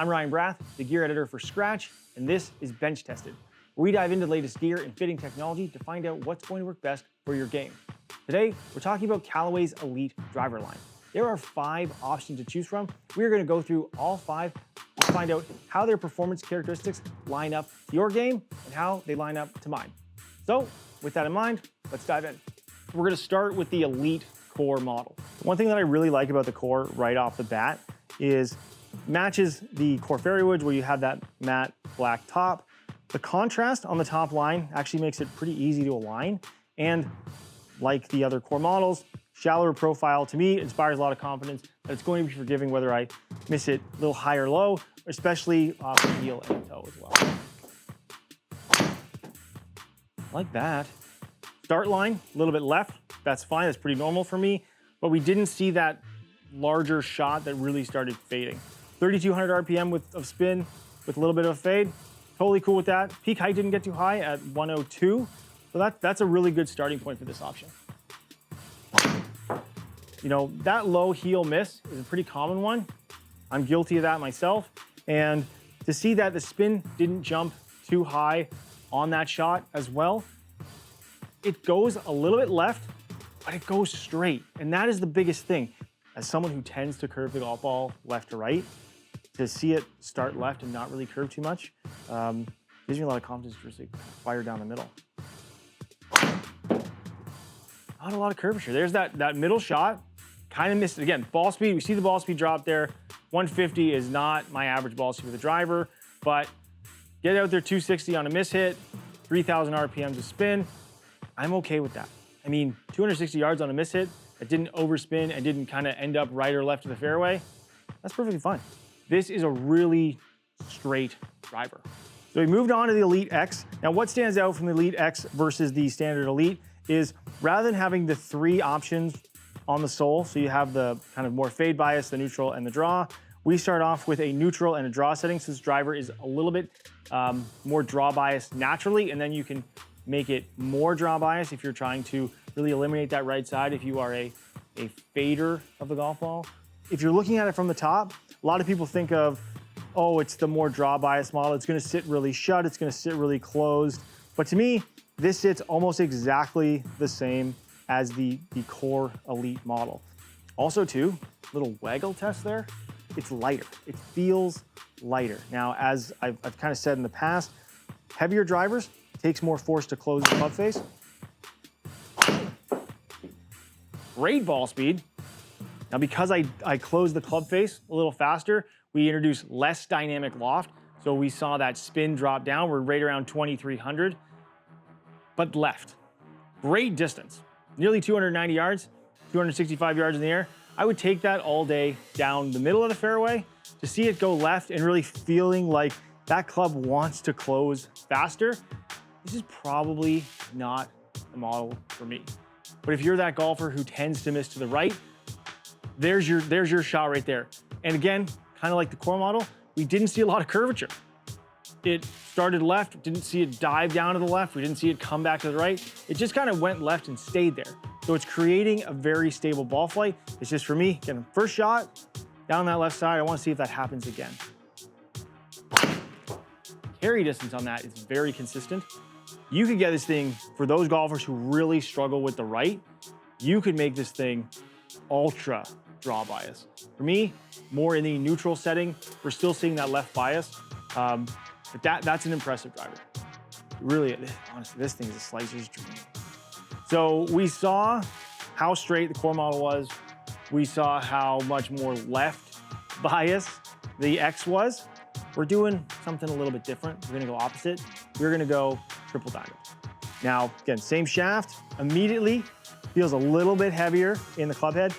I'm Ryan Brath, the gear editor for Skratch, and this is Bench Tested, where we dive into the latest gear and fitting technology to find out what's going to work best for your game. Today, we're talking about Callaway's Elyte driver line. There are 5 options to choose from. We're going to go through all 5 to find out how their performance characteristics line up to your game and how they line up to mine. So, with that in mind, let's dive in. We're going to start with the Elyte core model. One thing that I really like about the core right off the bat is matches the core fairway woods where you have that matte black top. The contrast on the top line actually makes it pretty easy to align, and like the other core models, shallower profile to me inspires a lot of confidence that it's going to be forgiving whether I miss it a little high or low, especially off the heel and toe as well. Like that. Start line, a little bit left, that's fine, that's pretty normal for me, but we didn't see that larger shot that really started fading. 3,200 RPM of spin with a little bit of a fade, totally cool with that. Peak height didn't get too high at 102, so that's a really good starting point for this option. You know, that low heel miss is a pretty common one. I'm guilty of that myself, and to see that the spin didn't jump too high on that shot as well, it goes a little bit left, but it goes straight, and that is the biggest thing. As someone who tends to curve the golf ball left to right, to see it start left and not really curve too much gives me a lot of confidence to just fire down the middle. Not a lot of curvature. There's that middle shot, kind of missed it. Again, ball speed, we see the ball speed drop there. 150 is not my average ball speed with a driver, but get out there 260 on a miss hit, 3,000 RPMs of spin. I'm okay with that. I mean, 260 yards on a miss hit that didn't overspin and didn't kind of end up right or left of the fairway, that's perfectly fine. This is a really straight driver. So we moved on to the Elyte X. Now what stands out from the Elyte X versus the standard Elyte is rather than having the 3 options on the sole, so you have the kind of more fade bias, the neutral, and the draw, we start off with a neutral and a draw setting, so this driver is a little bit more draw bias naturally, and then you can make it more draw bias if you're trying to really eliminate that right side if you are a fader of the golf ball. If you're looking at it from the top, a lot of people think of, oh, it's the more draw bias model. It's gonna sit really shut, it's gonna sit really closed. But to me, this sits almost exactly the same as the core Elyte model. Also too, little waggle test there, it's lighter. It feels lighter. Now, as I've kind of said in the past, heavier drivers takes more force to close the club face. Great ball speed. Now, because I closed the club face a little faster, we introduced less dynamic loft. So we saw that spin drop down. We're right around 2,300, but left. Great distance, nearly 290 yards, 265 yards in the air. I would take that all day down the middle of the fairway. To see it go left and really feeling like that club wants to close faster, this is probably not the model for me. But if you're that golfer who tends to miss to the right, there's your shot right there. And again, kind of like the core model, we didn't see a lot of curvature. It started left, didn't see it dive down to the left, we didn't see it come back to the right. It just kind of went left and stayed there. So it's creating a very stable ball flight. It's just for me, getting first shot, down that left side, I want to see if that happens again. Carry distance on that is very consistent. You could get this thing, for those golfers who really struggle with the right, you could make this thing ultra draw bias. For me, more in the neutral setting, we're still seeing that left bias, but that's an impressive driver. Really, honestly, this thing is a slicer's dream. So we saw how straight the core model was. We saw how much more left bias the X was. We're doing something a little bit different. We're gonna go opposite. We're gonna go triple diamond. Now, again, same shaft, immediately feels a little bit heavier in the club head,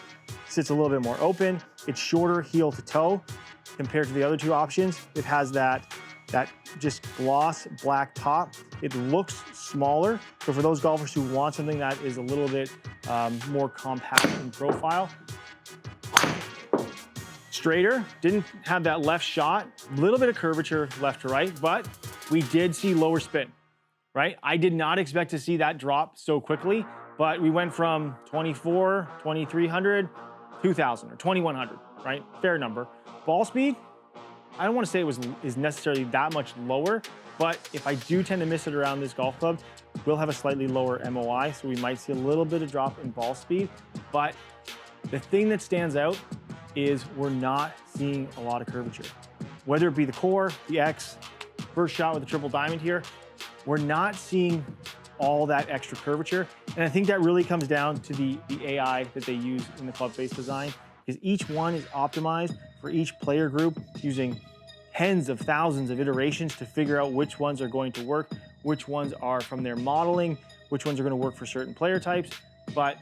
sits a little bit more open. It's shorter heel to toe compared to the other 2 options. It has that just gloss black top. It looks smaller. So for those golfers who want something that is a little bit more compact in profile, straighter, didn't have that left shot, a little bit of curvature left to right, but we did see lower spin, right? I did not expect to see that drop so quickly, but we went from 24, 2,300, 2,000 or 2,100, right? Fair number. Ball speed, I don't want to say it is necessarily that much lower, but if I do tend to miss it around this golf club, we'll have a slightly lower MOI, so we might see a little bit of drop in ball speed. But the thing that stands out is we're not seeing a lot of curvature. Whether it be the core, the X, first shot with the triple diamond here, we're not seeing all that extra curvature. And I think that really comes down to the AI that they use in the club face design, because each one is optimized for each player group using tens of thousands of iterations to figure out which ones are going to work, which ones are from their modeling, which ones are going to work for certain player types. But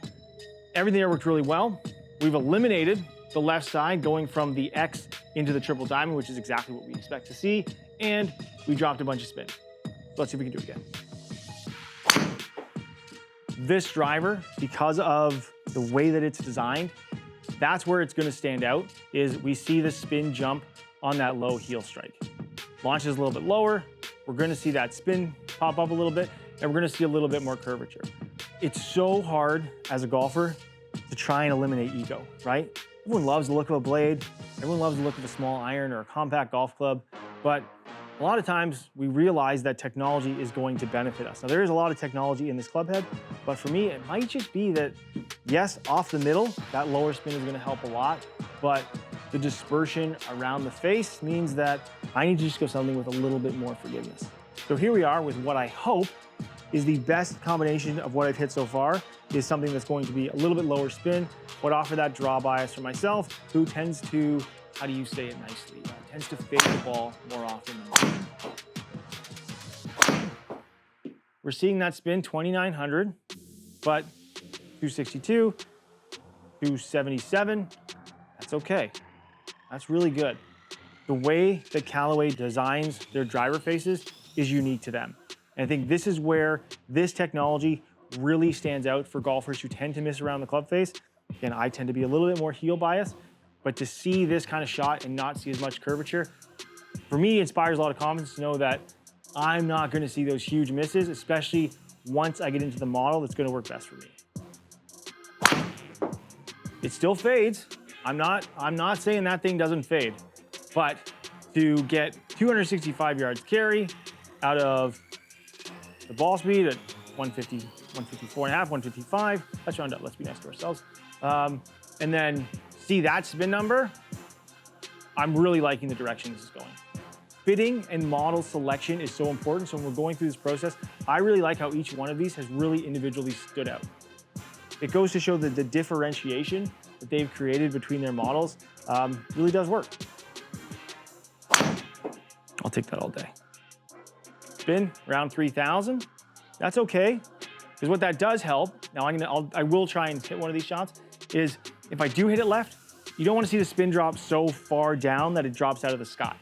everything there worked really well. We've eliminated the left side going from the X into the triple diamond, which is exactly what we expect to see. And we dropped a bunch of spin. Let's see if we can do it again. This driver, because of the way that it's designed, that's where it's going to stand out, is we see the spin jump on that low heel strike. Launches a little bit lower, we're going to see that spin pop up a little bit, and we're going to see a little bit more curvature. It's so hard as a golfer to try and eliminate ego, right? Everyone loves the look of a blade, everyone loves the look of a small iron or a compact golf club, but a lot of times we realize that technology is going to benefit us. Now there is a lot of technology in this club head, but for me, it might just be that, yes, off the middle, that lower spin is gonna help a lot, but the dispersion around the face means that I need to just go something with a little bit more forgiveness. So here we are with what I hope is the best combination of what I've hit so far, is something that's going to be a little bit lower spin, but offer that draw bias for myself, who tends to, how do you say it nicely, tends to fade the ball more often than not. We're seeing that spin 2,900, but 262, 277, that's okay. That's really good. The way that Callaway designs their driver faces is unique to them. And I think this is where this technology really stands out for golfers who tend to miss around the club face. Again, I tend to be a little bit more heel biased, but to see this kind of shot and not see as much curvature, for me, inspires a lot of confidence to know that I'm not going to see those huge misses, especially once I get into the model that's going to work best for me. It still fades. I'm not saying that thing doesn't fade, but to get 265 yards carry out of the ball speed at 150, 154 and a half, 155, let's round up, let's be nice to ourselves. And then see that spin number, I'm really liking the direction this is going. Fitting and model selection is so important. So when we're going through this process, I really like how each one of these has really individually stood out. It goes to show that the differentiation that they've created between their models really does work. I'll take that all day. Spin around 3,000. That's okay, because what that does help, now I will try and hit one of these shots, is if I do hit it left, you don't want to see the spin drop so far down that it drops out of the sky.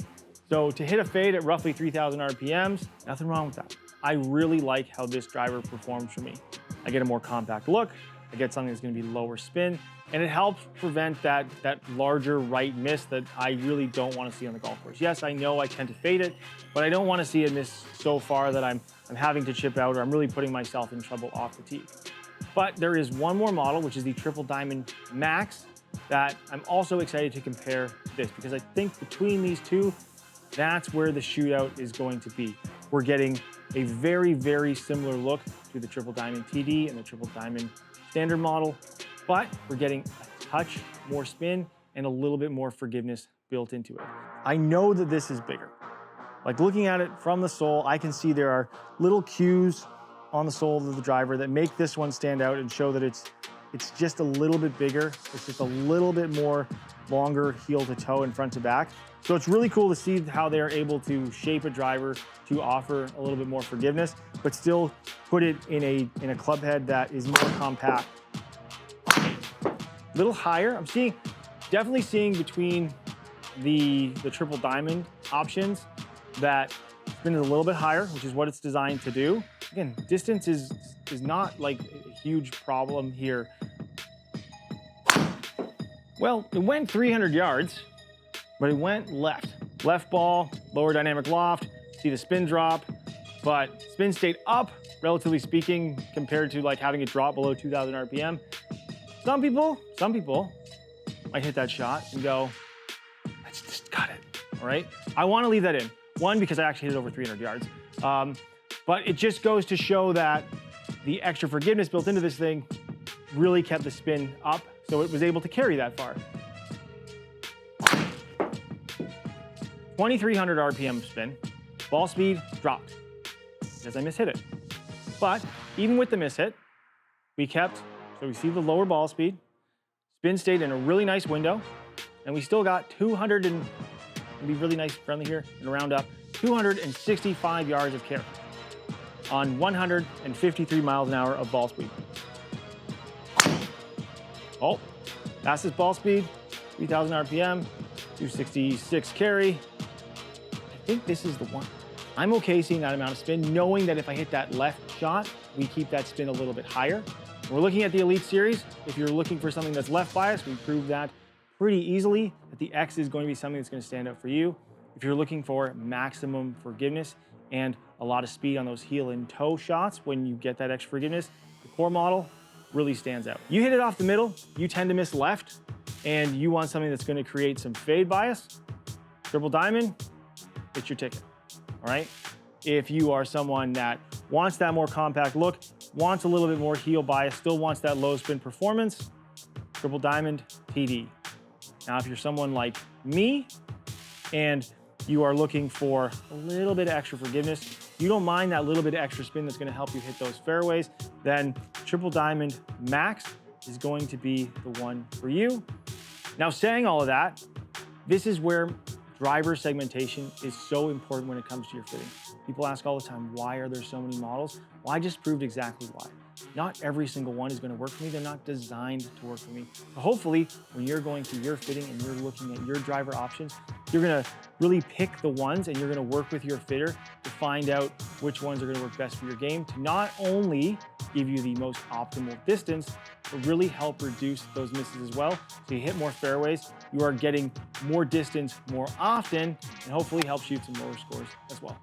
So to hit a fade at roughly 3,000 RPMs, nothing wrong with that. I really like how this driver performs for me. I get a more compact look, I get something that's going to be lower spin, and it helps prevent that larger right miss that I really don't want to see on the golf course. Yes, I know I tend to fade it, but I don't want to see it miss so far that I'm having to chip out, or I'm really putting myself in trouble off the tee. But there is one more model, which is the Triple Diamond Max, that I'm also excited to compare this, because I think between these two, that's where the shootout is going to be. We're getting a very, very similar look to the Triple Diamond TD and the Triple Diamond Standard model, but we're getting a touch more spin and a little bit more forgiveness built into it. I know that this is bigger. Like looking at it from the sole, I can see there are little cues on the sole of the driver that make this one stand out and show that it's just a little bit bigger. It's just a little bit more longer heel to toe and front to back. So it's really cool to see how they're able to shape a driver to offer a little bit more forgiveness, but still put it in a club head that is more compact. A little higher. I'm definitely seeing between the Triple Diamond options that spin is a little bit higher, which is what it's designed to do. Again, distance is not like a huge problem here. Well, it went 300 yards, but it went left. Left ball, lower dynamic loft, see the spin drop, but spin stayed up, relatively speaking, compared to like having it drop below 2,000 RPM. Some people might hit that shot and go, let's just cut it, all right? I want to leave that in. One, because I actually hit it over 300 yards. But it just goes to show that the extra forgiveness built into this thing really kept the spin up, so it was able to carry that far. 2,300 RPM spin. Ball speed dropped because I mishit it. But even with the mishit, we kept, so we see the lower ball speed, spin stayed in a really nice window, and we still got 200 and, be really nice, friendly here, and round up, 265 yards of carry on 153 miles an hour of ball speed. Oh, fastest ball speed, 3,000 RPM, 266 carry. I think this is the one. I'm okay seeing that amount of spin, knowing that if I hit that left shot, we keep that spin a little bit higher. We're looking at the Elyte series. If you're looking for something that's left biased, we proved that pretty easily, that the X is going to be something that's going to stand out for you. If you're looking for maximum forgiveness and a lot of speed on those heel and toe shots, when you get that extra forgiveness, the core model really stands out. You hit it off the middle, you tend to miss left, and you want something that's going to create some fade bias, triple diamond, it's your ticket, all right? If you are someone that wants that more compact look, wants a little bit more heel bias, still wants that low spin performance, triple diamond, TD. Now, if you're someone like me and you are looking for a little bit of extra forgiveness, you don't mind that little bit of extra spin that's going to help you hit those fairways, then triple diamond max is going to be the one for you. Now, saying all of that, this is where driver segmentation is so important when it comes to your fitting. People ask all the time, why are there so many models? Well, I just proved exactly why. Not every single one is going to work for me. They're not designed to work for me. So hopefully, when you're going through your fitting and you're looking at your driver options, you're going to really pick the ones and you're going to work with your fitter to find out which ones are going to work best for your game to not only give you the most optimal distance, but really help reduce those misses as well. So you hit more fairways, you are getting more distance more often, and hopefully helps shoot some lower scores as well.